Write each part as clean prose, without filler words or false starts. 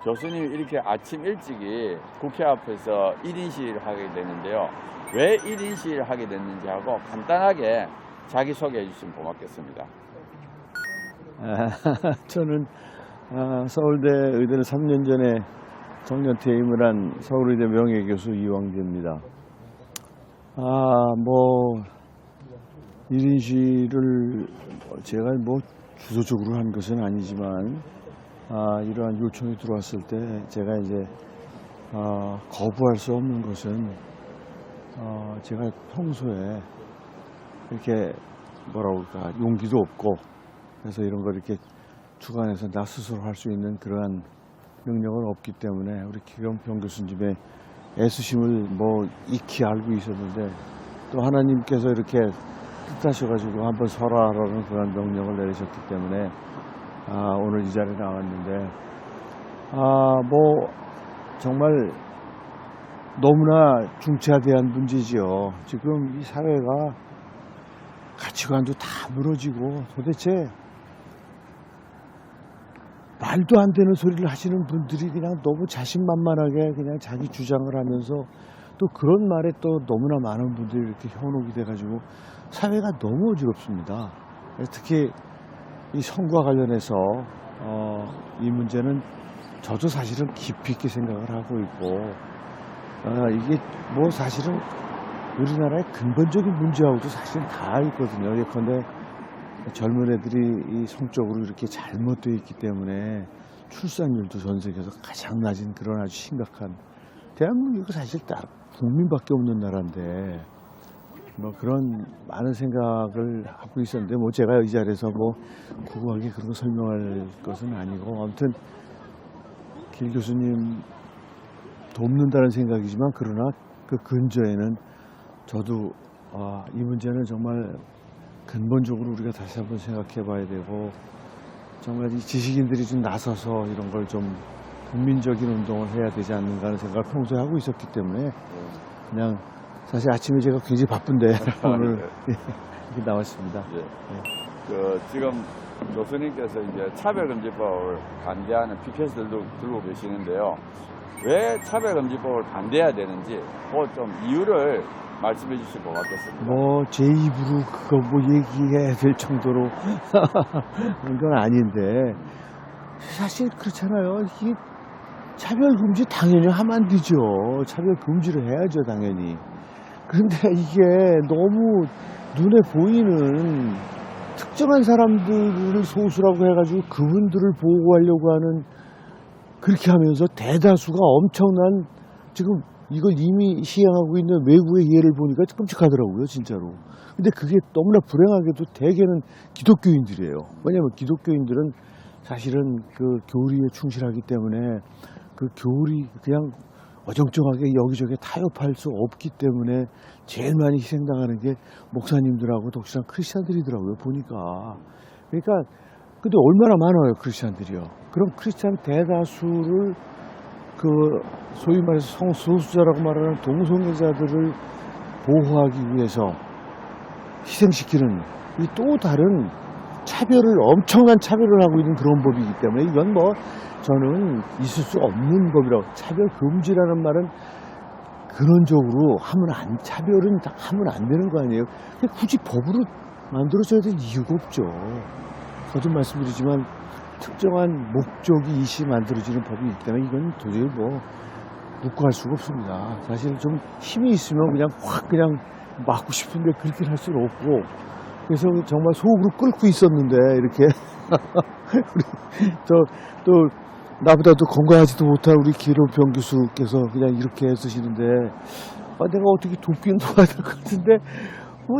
교수님이 이렇게 아침 일찍이 국회 앞에서 1인 시위를 하게 되는데요. 왜 1인 시위를 하게 됐는지 하고 간단하게 자기소개해 주시면 고맙겠습니다. 저는 서울대 의대를 3년 전에 정년 퇴임을 한 서울의대 명예교수 이왕재입니다. 1인 시위를 제가 주도적으로 한 것은 아니지만 이러한 요청이 들어왔을 때 제가 이제 거부할 수 없는 것은 제가 평소에 이렇게 용기도 없고 그래서 이런 걸 이렇게 주관해서 나 스스로 할 수 있는 그러한 능력은 없기 때문에 우리 김용평 교수님의 애쓰심을 익히 알고 있었는데 또 하나님께서 이렇게 뜻하셔가지고 한번 설하라는 그런 명령을 내리셨기 때문에 오늘 이 자리에 나왔는데 정말 너무나 중차대한 문제지요. 지금 이 사회가 가치관도 다 무너지고 도대체 말도 안 되는 소리를 하시는 분들이 그냥 너무 자신만만하게 그냥 자기 주장을 하면서 또 그런 말에 또 너무나 많은 분들이 이렇게 현혹이 돼가지고 사회가 너무 어지럽습니다. 특히 이 선거와 관련해서 이 문제는 저도 사실은 깊이 있게 생각을 하고 있고 이게 사실은 우리나라의 근본적인 문제하고도 사실은 다 있거든요. 예컨대 젊은 애들이 이 성적으로 이렇게 잘못되어 있기 때문에 출산율도 전 세계에서 가장 낮은 그런 아주 심각한 대한민국이 사실 딱 국민밖에 없는 나라인데 그런 많은 생각을 하고 있었는데 제가 이 자리에서 구구하게 그런 거 설명할 것은 아니고 아무튼 길 교수님 돕는다는 생각이지만 그러나 그 근저에는 저도 이 문제는 정말 근본적으로 우리가 다시 한번 생각해 봐야 되고 정말 이 지식인들이 좀 나서서 이런 걸 좀 국민적인 운동을 해야 되지 않는가 하는 생각을 평소에 하고 있었기 때문에 그냥 사실 아침에 제가 굉장히 바쁜데 오늘 이렇게 나왔습니다. 지금 교수님께서 이제 차별금지법을 반대하는 피켓을 들고 계시는데요. 왜 차별금지법을 반대해야 되는지 좀 이유를 말씀해 주실 것 같겠습니다. 제 입으로 그거 얘기해야 될 정도로 그런 건 아닌데 사실 그렇잖아요. 이게 차별금지 당연히 하면 안 되죠. 차별금지를 해야죠 당연히. 그런데 이게 너무 눈에 보이는 특정한 사람들을 소수라고 해가지고 그분들을 보호하려고 하는 그렇게 하면서 대다수가 엄청난 지금 이걸 이미 시행하고 있는 외국의 예를 보니까 끔찍하더라고요 진짜로. 근데 그게 너무나 불행하게도 대개는 기독교인들이에요. 왜냐하면 기독교인들은 사실은 그 교리에 충실하기 때문에 그 교리 그냥 어정쩡하게 여기저기 타협할 수 없기 때문에 제일 많이 희생당하는 게 목사님들하고 독실한 크리스찬들이더라고요 보니까. 그러니까 근데 얼마나 많아요 크리스찬들이요. 그럼 크리스찬 대다수를 그 소위 말해서 성소수자라고 말하는 동성애자들을 보호하기 위해서 희생시키는 이 또 다른 엄청난 차별을 하고 있는 그런 법이기 때문에 이건 저는 있을 수 없는 법이라고. 차별 금지라는 말은 근원적으로 차별은 하면 안 되는 거 아니에요. 굳이 법으로 만들어져야 될 이유가 없죠. 거듭 말씀드리지만 특정한 목적이 이시 만들어지는 법이 있기 때문에 이건 도저히 묵고할 수가 없습니다. 사실 좀 힘이 있으면 그냥 막고 싶은데 그렇게 할 수는 없고 그래서 정말 속으로 끓고 있었는데 이렇게 또 나보다도 건강하지도 못한 우리 기룡평 교수께서 그냥 이렇게 쓰시는데 내가 어떻게 돕긴 도와야 될 것 같은데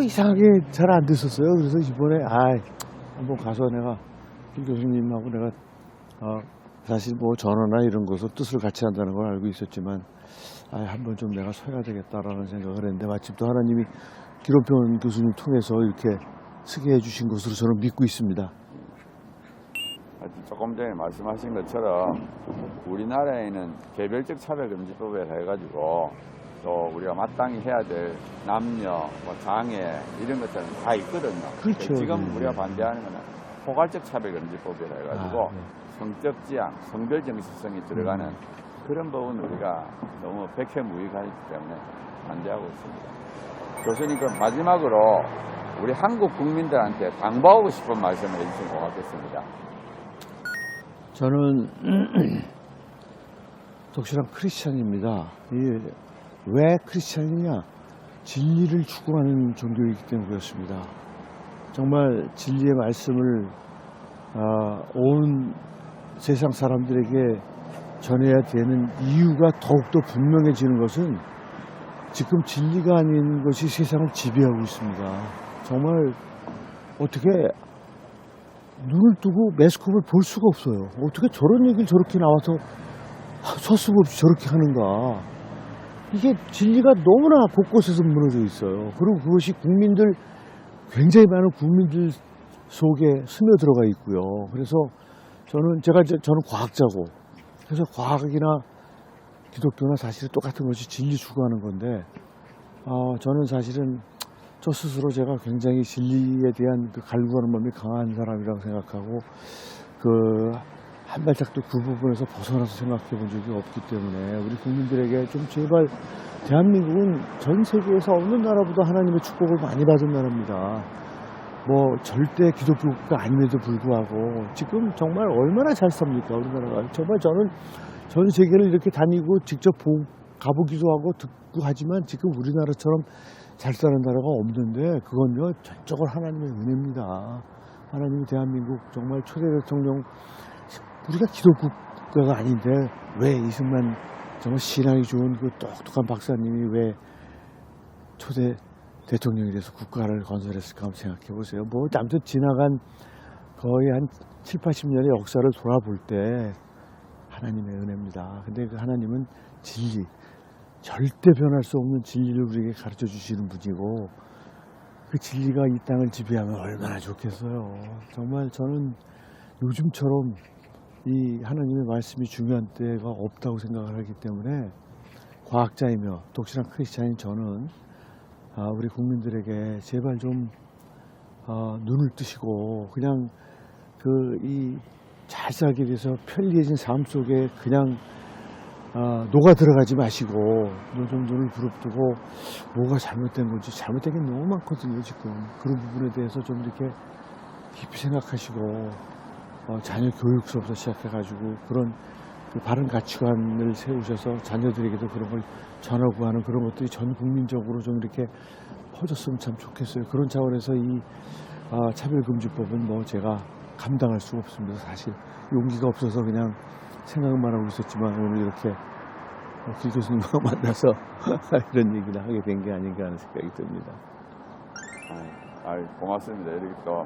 이상하게 잘 안 됐었어요. 그래서 이번에 한번 가서 내가 김 교수님하고 내가 사실 전화나 이런 것을 뜻을 같이 한다는 걸 알고 있었지만 한번 좀 내가 서야 되겠다라는 생각을 했는데 마침 또 하나님이 기룡평 교수님 통해서 이렇게 쓰게 해주신 것으로 저는 믿고 있습니다. 조금 전에 말씀하신 것처럼 우리나라에는 개별적 차별금지법에 해가지고 또 우리가 마땅히 해야 될 남녀, 장애 이런 것들은 다 있거든요. 그렇죠. 지금 우리가 반대하는 것은 포괄적 차별금지법이라 해가지고 성적 지향, 성별 정체성이 들어가는 그런 부분을 우리가 너무 백해무익하기 때문에 반대하고 있습니다. 교수님, 그럼 마지막으로 우리 한국 국민들한테 당부하고 싶은 말씀을 해주시면 고맙겠습니다. 저는 독실한 크리스찬입니다. 왜 크리스찬이냐? 진리를 추구하는 종교이기 때문에 그렇습니다. 정말 진리의 말씀을 온 세상 사람들에게 전해야 되는 이유가 더욱더 분명해지는 것은 지금 진리가 아닌 것이 세상을 지배하고 있습니다. 정말 어떻게 눈을 뜨고 매스컴을 볼 수가 없어요. 어떻게 저런 얘기를 저렇게 나와서 서슴없이 저렇게 하는가. 이게 진리가 너무나 곳곳에서 무너져 있어요. 그리고 그것이 굉장히 많은 국민들 속에 스며들어가 있고요. 그래서 저는 과학자고, 그래서 과학이나 기독교나 사실은 똑같은 것이 진리 추구하는 건데, 저는 사실은 저 스스로 제가 굉장히 진리에 대한 그 갈구하는 마음이 강한 사람이라고 생각하고, 한 발짝도 그 부분에서 벗어나서 생각해 본 적이 없기 때문에 우리 국민들에게 좀 제발, 대한민국은 전 세계에서 어느 나라보다 하나님의 축복을 많이 받은 나라입니다. 뭐 절대 기독교가 아님에도 불구하고 지금 정말 얼마나 잘 삽니까, 우리나라가. 정말 저는 전 세계를 이렇게 다니고 직접 가보기도 하고 듣고 하지만 지금 우리나라처럼 잘 사는 나라가 없는데, 그건요 전적으로 하나님의 은혜입니다. 하나님이 대한민국 정말 초대 대통령, 우리가 기독국가가 아닌데 왜 이승만 정말 신앙이 좋은 그 똑똑한 박사님이 왜 초대 대통령이 돼서 국가를 건설했을까 한번 생각해 보세요. 뭐 아무튼 지나간 거의 한 7, 80년의 역사를 돌아볼 때 하나님의 은혜입니다. 근데 그 하나님은 진리, 절대 변할 수 없는 진리를 우리에게 가르쳐 주시는 분이고, 그 진리가 이 땅을 지배하면 얼마나 좋겠어요. 정말 저는 요즘처럼 이 하나님의 말씀이 중요한 때가 없다고 생각을 하기 때문에, 과학자이며 독실한 크리스찬인 저는 우리 국민들에게 제발 좀 눈을 뜨시고 그냥 이 잘 살기 위해서 편리해진 삶 속에 그냥 녹아 들어가지 마시고 좀 눈을 부릅뜨고 뭐가 잘못된 건지, 잘못된 게 너무 많거든요 지금. 그런 부분에 대해서 좀 이렇게 깊이 생각하시고 자녀 교육서부터 시작해가지고 그런 그 바른 가치관을 세우셔서 자녀들에게도 그런 걸 전하고 하는 그런 것들이 전 국민적으로 좀 이렇게 퍼졌으면 참 좋겠어요. 그런 차원에서 이 차별금지법은 뭐 제가 감당할 수가 없습니다. 사실 용기가 없어서 그냥 생각만 하고 있었지만, 오늘 이렇게 길 교수님과 만나서 이런 얘기를 하게 된 게 아닌가 하는 생각이 듭니다. 고맙습니다. 이렇게 또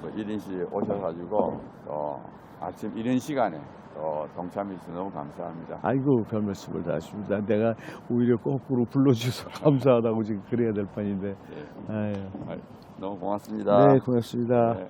1인시 오셔가지고 또 아침 이런 시간에 또 동참해 주셔서 너무 감사합니다. 아이고, 별 말씀을 다 하십니다. 내가 오히려 거꾸로 불러주셔서 감사하다고 지금 그래야 될 판인데. 네. 너무 고맙습니다. 네, 고맙습니다. 네.